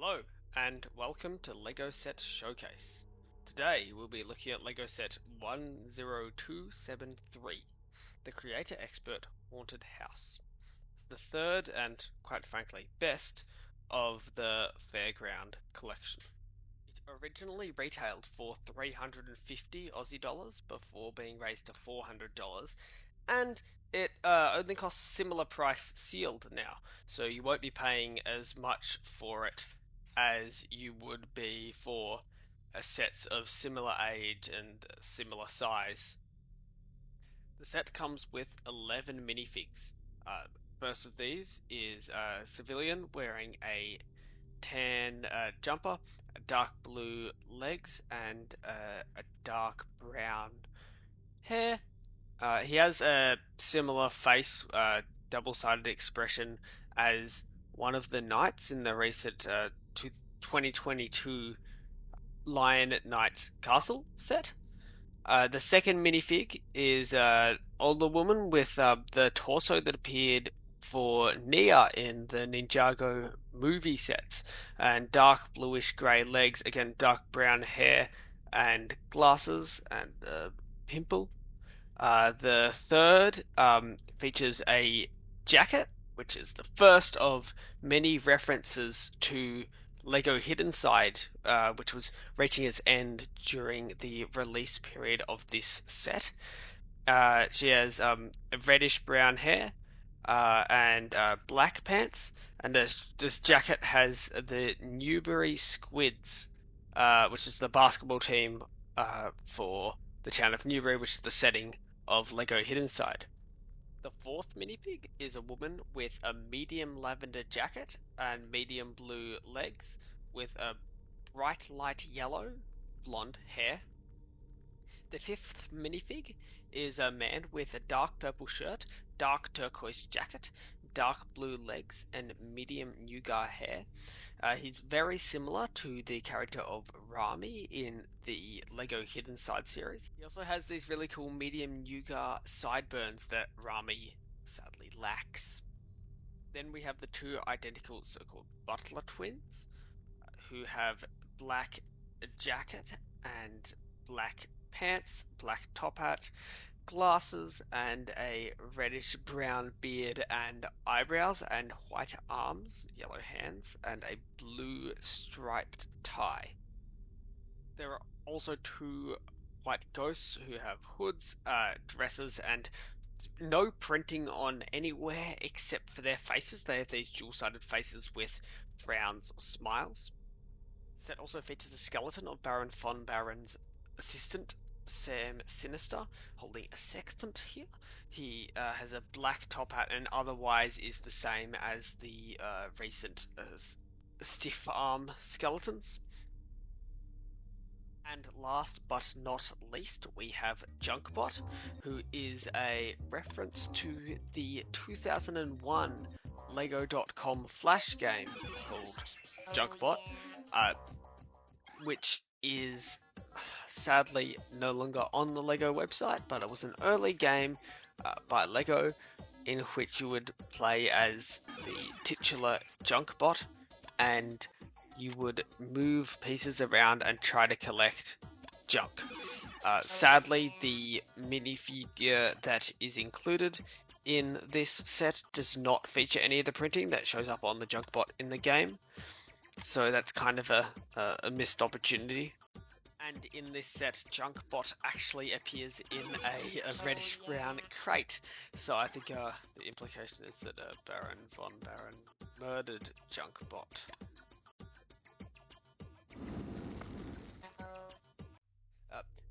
Hello, and welcome to LEGO Set Showcase. Today we'll be looking at LEGO Set 10273, the Creator Expert Haunted House. It's the third and, quite frankly, best of the Fairground collection. It originally retailed for 350 Aussie dollars before being raised to $400, and it only costs similar price sealed now, so you won't be paying as much for it as you would be for sets of similar age and similar size. The set comes with 11 minifigs. First of these is a civilian wearing a tan jumper, dark blue legs, and a dark brown hair. He has a similar face, double-sided expression as one of the knights in the recent 2022 Lion Knights Castle set. The second minifig is an older woman with the torso that appeared for Nia in the Ninjago movie sets, and dark bluish grey legs, again dark brown hair and glasses and pimple. The third features a jacket, which is the first of many references to Lego Hidden Side, which was reaching its end during the release period of this set. She has reddish brown hair and black pants, and this jacket has the Newbury Squids, which is the basketball team for the town of Newbury, which is the setting of Lego Hidden Side. The fourth minifig is a woman with a medium lavender jacket and medium blue legs with a bright light yellow blonde hair. The fifth minifig is a man with a dark purple shirt, dark turquoise jacket, dark blue legs, and medium nougat hair. He's very similar to the character of Rami in the Lego Hidden Side series. He also has these really cool medium nougat sideburns that Rami sadly lacks. Then we have the two identical so-called butler twins, who have black jacket and black pants, black top hat, glasses, and a reddish brown beard and eyebrows, and white arms, yellow hands, and a blue striped tie. There are also two white ghosts who have hoods, dresses, and no printing on anywhere except for their faces. They have these dual-sided faces with frowns or smiles. The set also features a skeleton of Baron von Baron's assistant, Sam Sinister, holding a sextant here. He has a black top hat and otherwise is the same as the recent stiff arm skeletons. And last but not least, we have Junkbot, who is a reference to the 2001 Lego.com Flash game called Junkbot, which is sadly no longer on the Lego website, but it was an early game by Lego in which you would play as the titular Junkbot, and you would move pieces around and try to collect junk. Sadly, the minifigure that is included in this set does not feature any of the printing that shows up on the Junkbot in the game, so that's kind of a missed opportunity. And in this set, Junkbot actually appears in a reddish-brown crate, so I think the implication is that Baron von Baron murdered Junkbot.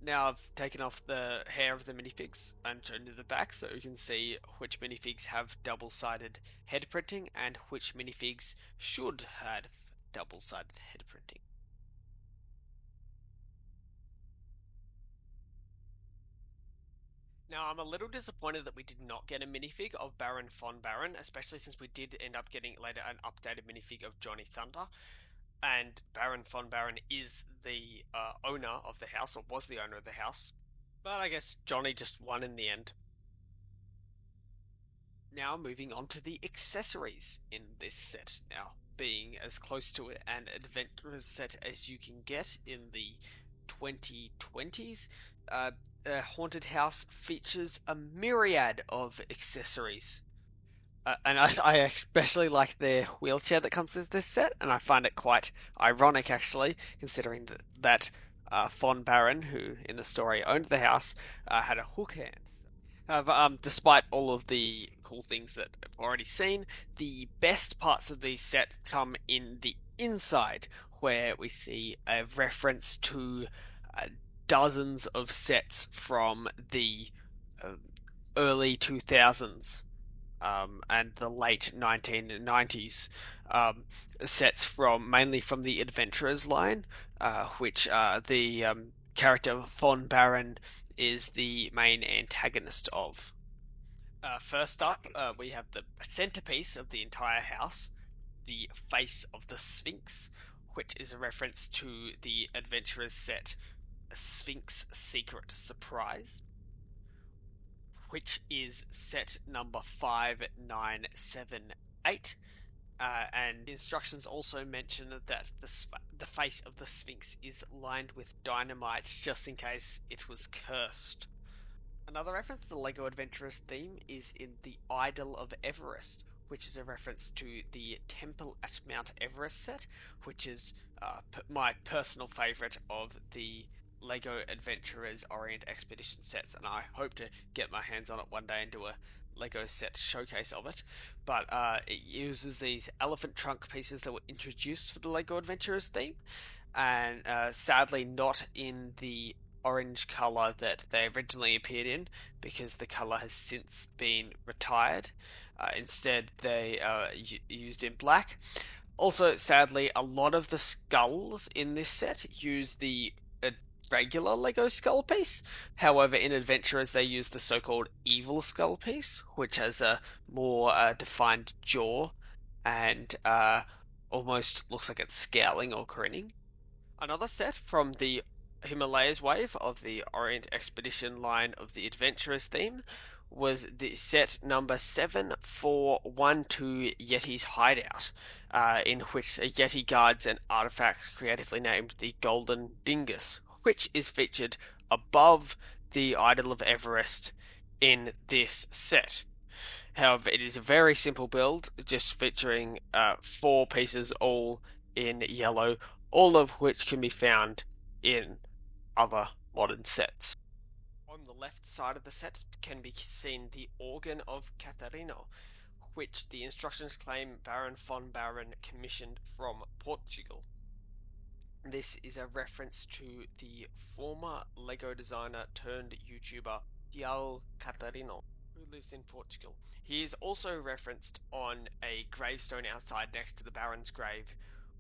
Now I've taken off the hair of the minifigs and shown you the back, so you can see which minifigs have double-sided head printing and which minifigs should have double-sided head printing. Now, I'm a little disappointed that we did not get a minifig of Baron von Baron, especially since we did end up getting later an updated minifig of Johnny Thunder. And Baron von Baron is the owner of the house, or was the owner of the house. But I guess Johnny just won in the end. Now moving on to the accessories in this set. Now, being as close to an adventurers set as you can get in the 2020s. The haunted house features a myriad of accessories. And I especially like the wheelchair that comes with this set, and I find it quite ironic actually, considering that Von Baron, who in the story owned the house, had a hook hand. However, despite all of the cool things that I've already seen, the best parts of these sets come in the inside, where we see a reference to uh, dozens of sets from the uh, early 2000s and the late 1990s, sets from mainly from the Adventurers line, which the character Von Baron is the main antagonist of. First up, we have the centerpiece of the entire house, the face of the Sphinx, which is a reference to the Adventurers set Sphinx Secret Surprise, which is set number 5978. And the instructions also mention that the face of the Sphinx is lined with dynamite just in case it was cursed. Another reference to the LEGO Adventurers theme is in the Idol of Everest, which is a reference to the Temple at Mount Everest set, which is my personal favourite of the LEGO Adventurers Orient Expedition sets, and I hope to get my hands on it one day and do a LEGO set showcase of it. But it uses these elephant trunk pieces that were introduced for the LEGO Adventurers theme, and sadly not in the orange color that they originally appeared in, because the color has since been retired. Instead, they are used in black. Also, sadly, a lot of the skulls in this set use the regular Lego skull piece. However, in Adventurers, they use the so-called evil skull piece, which has a more defined jaw and almost looks like it's scowling or grinning. Another set from the Himalayas wave of the Orient Expedition line of the Adventurers theme was the set number 7412 Yeti's Hideout, in which a Yeti guards an artifact creatively named the Golden Dingus, which is featured above the Idol of Everest in this set. However, it is a very simple build, just featuring 4 pieces all in yellow, all of which can be found in other modern sets. On the left side of the set can be seen the Organ of Catarino, which the instructions claim Baron von Baron commissioned from Portugal. This is a reference to the former LEGO designer turned YouTuber Tiago Catarino, who lives in Portugal. He is also referenced on a gravestone outside next to the Baron's grave,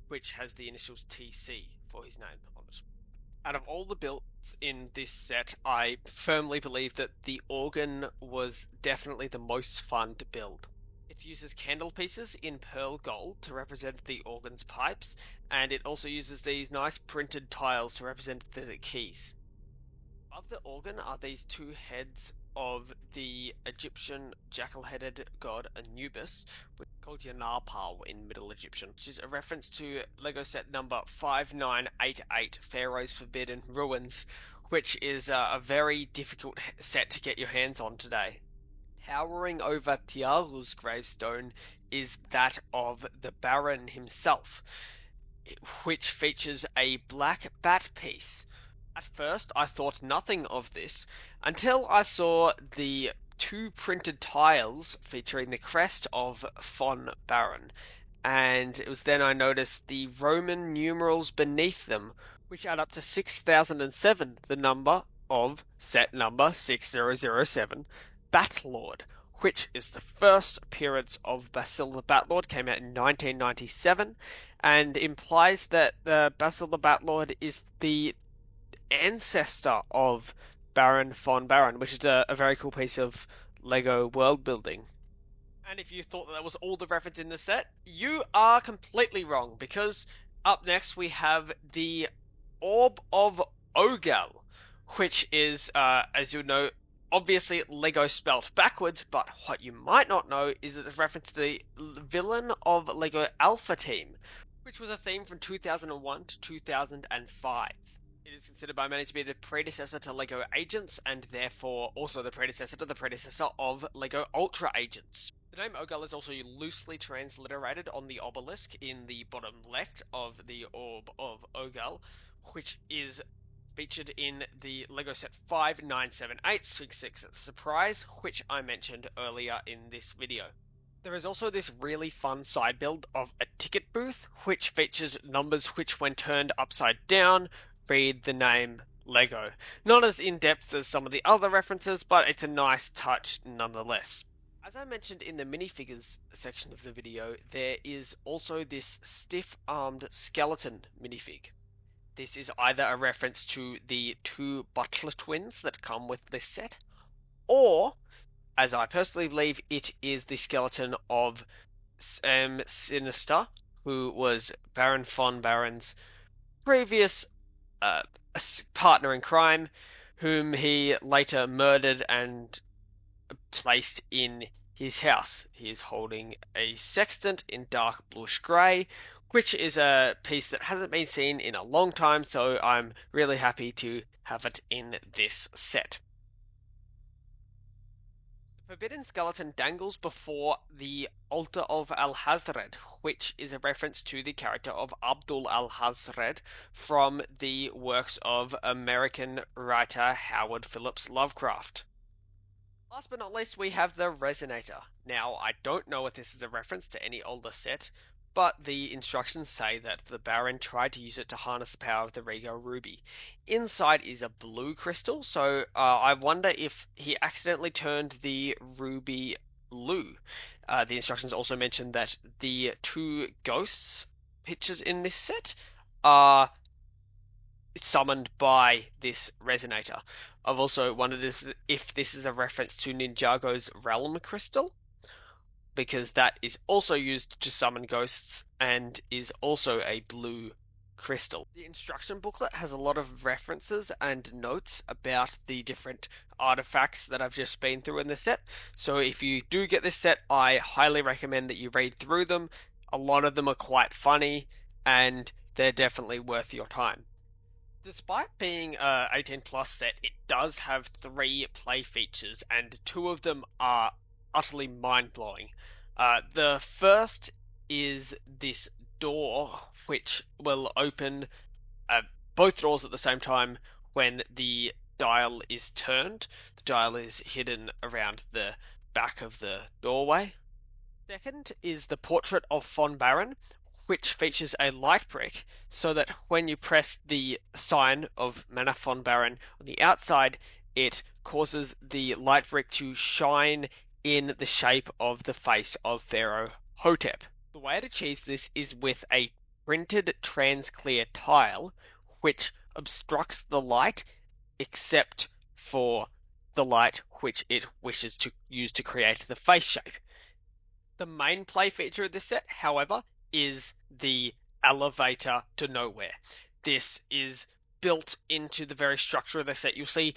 which has the initials TC for his name on it. Out of all the builds in this set, I firmly believe that the organ was definitely the most fun to build. It uses candle pieces in pearl gold to represent the organ's pipes, and it also uses these nice printed tiles to represent the keys. Above the organ are these 2 heads of the Egyptian jackal-headed god Anubis, called Yanarpal in Middle Egyptian, which is a reference to LEGO set number 5988, Pharaoh's Forbidden Ruins, which is a very difficult set to get your hands on today. Towering over Tiago's gravestone is that of the Baron himself, which features a black bat piece. At first, I thought nothing of this until I saw the 2 printed tiles featuring the crest of Von Baron, and it was then I noticed the Roman numerals beneath them, which add up to 6007, the number of set number 6007, Batlord, which is the first appearance of Basil the Batlord, came out in 1997, and implies that Basil the Batlord is the ancestor of Baron von Baron, which is a very cool piece of LEGO world building. And if you thought that was all the reference in the set, you are completely wrong, because up next we have the Orb of Ogal, which is, as you know, obviously Lego spelt backwards, but what you might not know is that it's reference to the villain of Lego Alpha Team, which was a theme from 2001 to 2005. It is considered by many to be the predecessor to Lego Agents, and therefore also the predecessor of Lego Ultra Agents. The name Ogal is also loosely transliterated on the obelisk in the bottom left of the Orb of Ogal, which is featured in the LEGO set 597866 Surprise, which I mentioned earlier in this video. There is also this really fun side build of a ticket booth, which features numbers which, when turned upside down, read the name LEGO. Not as in-depth as some of the other references, but it's a nice touch nonetheless. As I mentioned in the minifigures section of the video, there is also this stiff-armed skeleton minifig. This is either a reference to the two Butler twins that come with this set, or, as I personally believe, it is the skeleton of Sinister, who was Baron von Baron's previous partner in crime, whom he later murdered and placed in his house. He is holding a sextant in dark bluish grey, which is a piece that hasn't been seen in a long time, so I'm really happy to have it in this set. The Forbidden Skeleton dangles before the Altar of Alhazred, which is a reference to the character of Abdul Alhazred from the works of American writer Howard Phillips Lovecraft. Last but not least, we have the Resonator. Now, I don't know if this is a reference to any older set, but the instructions say that the Baron tried to use it to harness the power of the Rego Ruby. Inside is a blue crystal, so I wonder if he accidentally turned the ruby blue. The instructions also mention that the two ghosts pictures in this set are summoned by this Resonator. I've also wondered if this is a reference to Ninjago's Realm Crystal, because that is also used to summon ghosts and is also a blue crystal. The instruction booklet has a lot of references and notes about the different artifacts that I've just been through in the set, so if you do get this set, I highly recommend that you read through them. A lot of them are quite funny, and they're definitely worth your time. Despite being a 18 plus set, it does have 3 play features, and 2 of them are utterly mind-blowing. The first is this door, which will open both doors at the same time when the dial is turned. The dial is hidden around the back of the doorway. Second is the portrait of Von Baron, which features a light brick, so that when you press the sign of Manor von Baron on the outside, it causes the light brick to shine in the shape of the face of Pharaoh Hotep. The way it achieves this is with a printed transclear tile, which obstructs the light except for the light which it wishes to use to create the face shape. The main play feature of this set, however, is the elevator to nowhere. This is built into the very structure of the set. You'll see,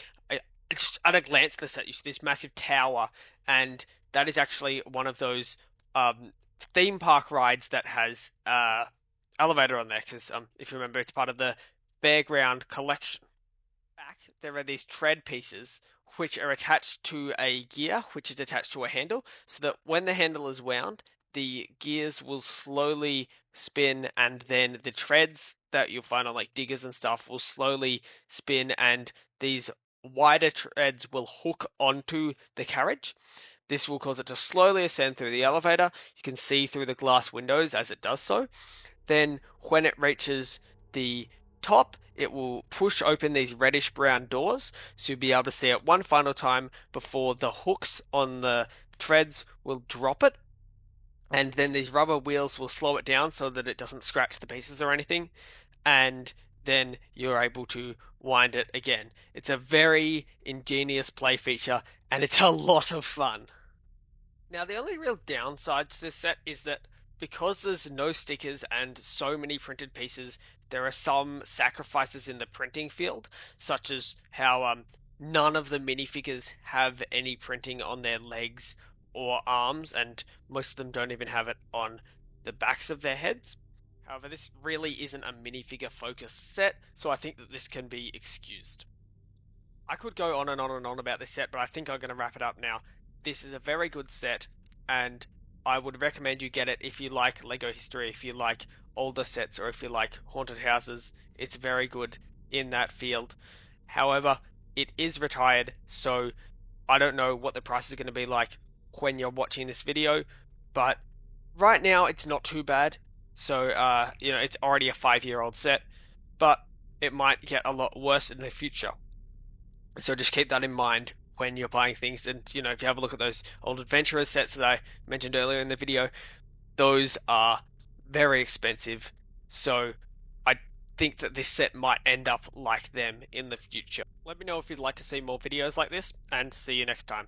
just at a glance at the set, you see this massive tower, and that is actually one of those theme park rides that has elevator on there, because if you remember, it's part of the Fairground collection. Back, there are these tread pieces which are attached to a gear, which is attached to a handle, so that when the handle is wound, the gears will slowly spin, and then the treads that you'll find on like diggers and stuff will slowly spin, and these wider treads will hook onto the carriage. This will cause it to slowly ascend through the elevator. You can see through the glass windows as it does so. Then when it reaches the top, it will push open these reddish brown doors, so you'll be able to see it one final time before the hooks on the treads will drop it, and then these rubber wheels will slow it down so that it doesn't scratch the pieces or anything, and then you're able to wind it again. It's a very ingenious play feature, and it's a lot of fun. Now, the only real downside to this set is that because there's no stickers and so many printed pieces, there are some sacrifices in the printing field, such as how none of the minifigures have any printing on their legs or arms, and most of them don't even have it on the backs of their heads. However, this really isn't a minifigure focused set, so I think that this can be excused. I could go on and on and on about this set, but I think I'm going to wrap it up now. This is a very good set, and I would recommend you get it if you like LEGO history, if you like older sets, or if you like haunted houses. It's very good in that field. However, it is retired, so I don't know what the price is going to be like when you're watching this video, but right now it's not too bad. So, it's already a 5-year-old set, but it might get a lot worse in the future. So just keep that in mind when you're buying things. And, if you have a look at those old Adventurers sets that I mentioned earlier in the video, those are very expensive. So I think that this set might end up like them in the future. Let me know if you'd like to see more videos like this, and see you next time.